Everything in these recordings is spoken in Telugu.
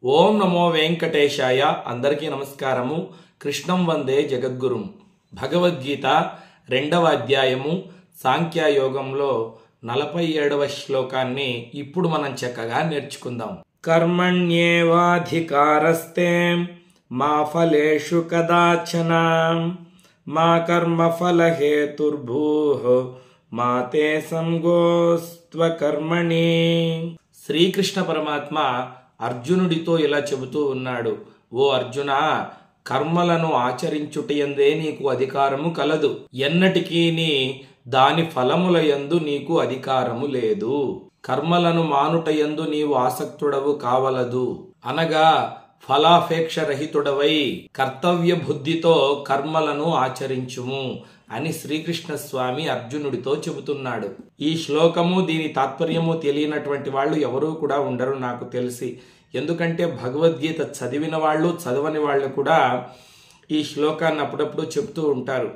ఓం నమో వెంకటేశాయ. అందరికీ నమస్కారము. కృష్ణం వందే జగద్గురుం. భగవద్గీత 2వ అధ్యాయము సాంఖ్యయోగంలో 47వ శ్లోకాన్ని ఇప్పుడు మనం చక్కగా నేర్చుకుందాం. కర్మణ్యేవాధికారస్తే మా ఫలేషు కదాచన మా కర్మఫలహేతుర్భూః మా తే సంగోస్త్వ కర్మణి. శ్రీకృష్ణ పరమాత్మ అర్జునుడితో ఇలా చెబుతూ ఉన్నాడు, ఓ అర్జున, కర్మలను ఆచరించుటయందే నీకు అధికారము కలదు. ఎన్నటికీ దాని ఫలములయందు నీకు అధికారము లేదు. కర్మలను మానుటయందు నీవు ఆసక్తుడవు కావలదు. అనగా ఫలాపేక్ష రహితుడవై కర్తవ్య బుద్ధితో కర్మలను ఆచరించుము అని శ్రీకృష్ణ స్వామి అర్జునుడితో చెబుతున్నాడు. ఈ శ్లోకము దీని తాత్పర్యము తెలియనటువంటి వాళ్ళు ఎవరూ కూడా ఉండరు నాకు తెలిసి. ఎందుకంటే భగవద్గీత చదివిన వాళ్ళు చదవని వాళ్ళు కూడా ఈ శ్లోకాన్ని అప్పుడప్పుడు చెప్తూ ఉంటారు,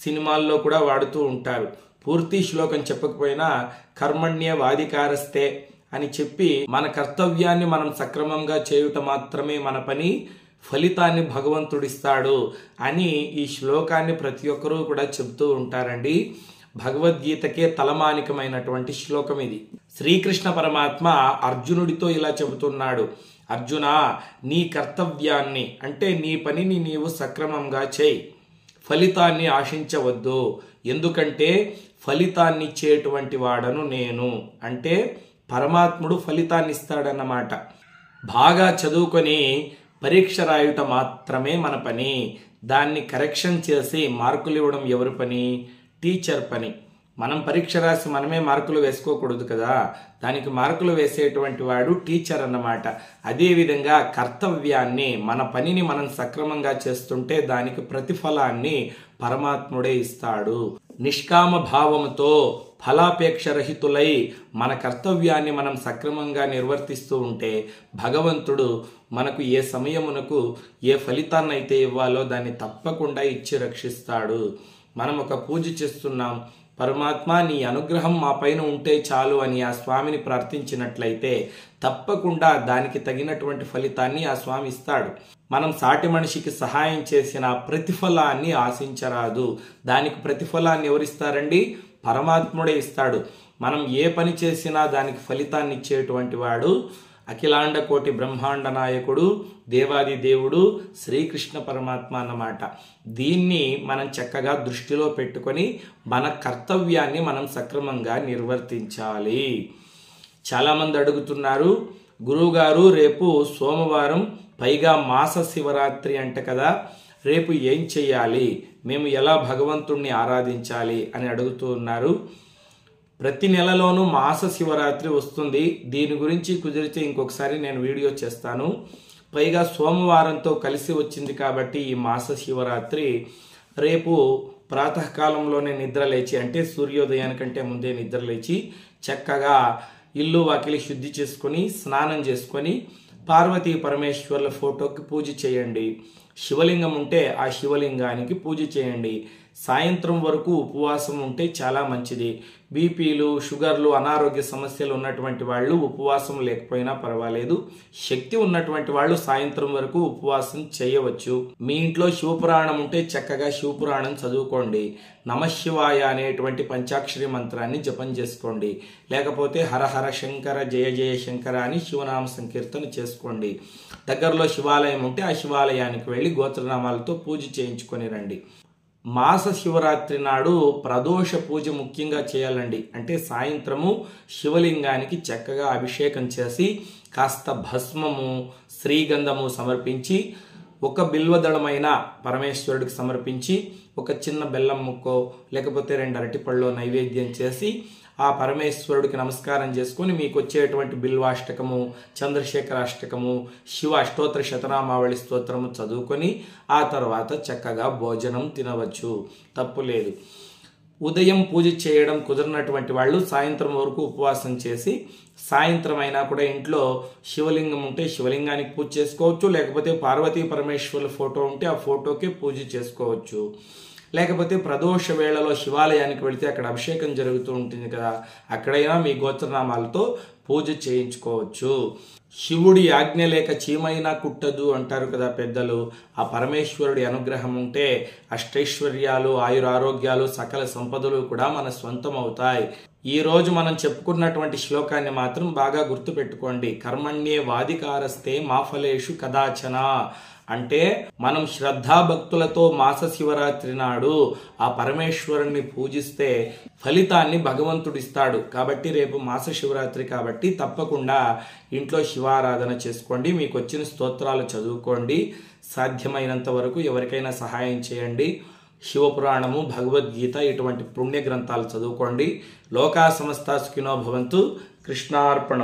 సినిమాల్లో కూడా వాడుతూ ఉంటారు. పూర్తి శ్లోకం చెప్పకపోయినా కర్మణ్యేవాధికారస్తే అని చెప్పి మన కర్తవ్యాన్ని మనం సక్రమంగా చేయుట మాత్రమే మన పని, ఫలితాన్ని భగవంతుడిస్తాడు అని ఈ శ్లోకాన్ని ప్రతి ఒక్కరూ కూడా చెబుతూ ఉంటారండి. భగవద్గీతకే తలమానికమైనటువంటి శ్లోకం ఇది. శ్రీకృష్ణ పరమాత్మ అర్జునుడితో ఇలా చెబుతున్నాడు, అర్జున, నీ కర్తవ్యాన్ని అంటే నీ పనిని నీవు సక్రమంగా చేయి, ఫలితాన్ని ఆశించవద్దు. ఎందుకంటే ఫలితాన్ని ఇచ్చేటువంటి వాడను నేను, అంటే పరమాత్ముడు ఫలితాన్ని ఇస్తాడన్నమాట. బాగా చదువుకొని పరీక్ష రాయుట మాత్రమే మన పని. దాన్ని కరెక్షన్ చేసి మార్కులు ఇవ్వడం ఎవరి పని? టీచర్ పని. మనం పరీక్ష రాసి మనమే మార్కులు వేసుకోకూడదు కదా, దానికి మార్కులు వేసేటువంటి వాడు టీచర్ అన్నమాట. అదేవిధంగా కర్తవ్యాన్ని, మన పనిని మనం సక్రమంగా చేస్తుంటే దానికి ప్రతిఫలాన్ని పరమాత్ముడే ఇస్తాడు. నిష్కామ భావముతో ఫలాపేక్ష రహితులై మన కర్తవ్యాన్ని మనం సక్రమంగా నిర్వర్తిస్తూ ఉంటే భగవంతుడు మనకు ఏ సమయమునకు ఏ ఫలితాన్నైతే ఇవ్వాలో దాన్ని తప్పకుండా ఇచ్చి రక్షిస్తాడు. మనం ఒక పూజ చేస్తున్నాం, పరమాత్మ నీ అనుగ్రహం మా పైన ఉంటే చాలు అని ఆ స్వామిని ప్రార్థించినట్లయితే తప్పకుండా దానికి తగినటువంటి ఫలితాన్ని ఆ స్వామి ఇస్తాడు. మనం సాటి మనిషికి సహాయం చేసిన ప్రతిఫలాన్ని ఆశించరాదు. దానికి ప్రతిఫలాన్ని ఎవరిస్తారండి? పరమాత్ముడే ఇస్తాడు. మనం ఏ పని చేసినా దానికి ఫలితాన్ని ఇచ్చేటువంటి వాడు అఖిలాండ కోటి బ్రహ్మాండ నాయకుడు, దేవాది దేవుడు శ్రీకృష్ణ పరమాత్మ అన్నమాట. దీన్ని మనం చక్కగా దృష్టిలో పెట్టుకొని మన కర్తవ్యాన్ని మనం సక్రమంగా నిర్వర్తించాలి. చాలామంది అడుగుతున్నారు, గురువుగారు రేపు సోమవారం, పైగా మాస శివరాత్రి అంట కదా, రేపు ఏం చెయ్యాలి, మేము ఎలా భగవంతుణ్ణి ఆరాధించాలి అని అడుగుతూ ఉన్నారు. ప్రతి నెలలోనూ మాస శివరాత్రి వస్తుంది. దీని గురించి కుదిరితే ఇంకొకసారి నేను వీడియో చేస్తాను. పైగా సోమవారంతో కలిసి వచ్చింది కాబట్టి ఈ మాస శివరాత్రి రేపు ప్రాతకాలంలోనే నిద్రలేచి, అంటే సూర్యోదయానికంటే ముందే నిద్రలేచి చక్కగా ఇల్లు వాకిలి శుద్ధి చేసుకొని స్నానం చేసుకొని పార్వతీ పరమేశ్వర్ల ఫోటోకి పూజ చేయండి. శివలింగం ఉంటే ఆ శివలింగానికి పూజ చేయండి. సాయంత్రం వరకు ఉపవాసం ఉంటే చాలా మంచిది. బీపీలు, షుగర్లు, అనారోగ్య సమస్యలు ఉన్నటువంటి వాళ్ళు ఉపవాసం లేకపోయినా పర్వాలేదు. శక్తి ఉన్నటువంటి వాళ్ళు సాయంత్రం వరకు ఉపవాసం చేయవచ్చు. మీ ఇంట్లో శివపురాణం ఉంటే చక్కగా శివపురాణం చదువుకోండి. నమశివాయ అనేటువంటి పంచాక్షరి మంత్రాన్ని జపం చేసుకోండి. లేకపోతే హరహర శంకర జయ జయ శంకర అని శివనామ సంకీర్తన చేసుకోండి. దగ్గరలో శివాలయం ఉంటే ఆ శివాలయానికి వెళ్ళి గోత్రనామాలతో పూజ చేయించుకొని రండి. మాస శివరాత్రి నాడు ప్రదోష పూజ ముఖ్యంగా చేయాలండి. అంటే సాయంత్రము శివలింగానికి చక్కగా అభిషేకం చేసి కాస్త భస్మము, శ్రీగంధము సమర్పించి, ఒక బిల్వదళమైన పరమేశ్వరుడికి సమర్పించి, ఒక చిన్న బెల్లం ముక్కో లేకపోతే 2 అరటిపళ్ళో నైవేద్యం చేసి ఆ పరమేశ్వరుడికి నమస్కారం చేసుకొని మీకు వచ్చేటువంటి బిల్వాష్టకము, చంద్రశేఖరాష్టకము, శివ అష్టోత్తర శతనామావళి స్తోత్రము చదువుకొని ఆ తర్వాత చక్కగా భోజనం తినవచ్చు, తప్పులేదు. ఉదయం పూజ చేయడం కుదరనటువంటి వాళ్ళు సాయంత్రం వరకు ఉపవాసం చేసి సాయంత్రం అయినా కూడా ఇంట్లో శివలింగం ఉంటే శివలింగానికి పూజ చేసుకోవచ్చు. లేకపోతే పార్వతీ పరమేశ్వరుల ఫోటో ఉంటే ఆ ఫోటోకి పూజ చేసుకోవచ్చు. లేకపోతే ప్రదోష వేళలో శివాలయానికి వెళితే అక్కడ అభిషేకం జరుగుతూ ఉంటుంది కదా, అక్కడైనా మీ గోత్రనామాలతో పూజ చేయించుకోవచ్చు. శివుడి ఆజ్ఞ లేక చీమైనా కుట్టదు అంటారు కదా పెద్దలు. ఆ పరమేశ్వరుడి అనుగ్రహం ఉంటే అష్టైశ్వర్యాలు, ఆయురారోగ్యాలు, సకల సంపదలు కూడా మన సొంతం అవుతాయి. ఈ రోజు మనం చెప్పుకున్నటువంటి శ్లోకాన్ని మాత్రం బాగా గుర్తుపెట్టుకోండి. కర్మణ్యే వాదికారస్తే మా ఫలేషు కదాచన. అంటే మనం శ్రద్ధాభక్తులతో మాస శివరాత్రి నాడు ఆ పరమేశ్వరుణ్ణి పూజిస్తే ఫలితాన్ని భగవంతుడిస్తాడు. కాబట్టి రేపు మాస శివరాత్రి కాబట్టి తప్పకుండా ఇంట్లో శివారాధన చేసుకోండి. మీకు వచ్చిన స్తోత్రాలు చదువుకోండి. సాధ్యమైనంత వరకు ఎవరికైనా సహాయం చేయండి. శివపురాణము, భగవద్గీత ఇటువంటి పుణ్య గ్రంథాలు చదువుకోండి. లోకా సమస్తా సుఖినో భవంతు. కృష్ణార్పణం.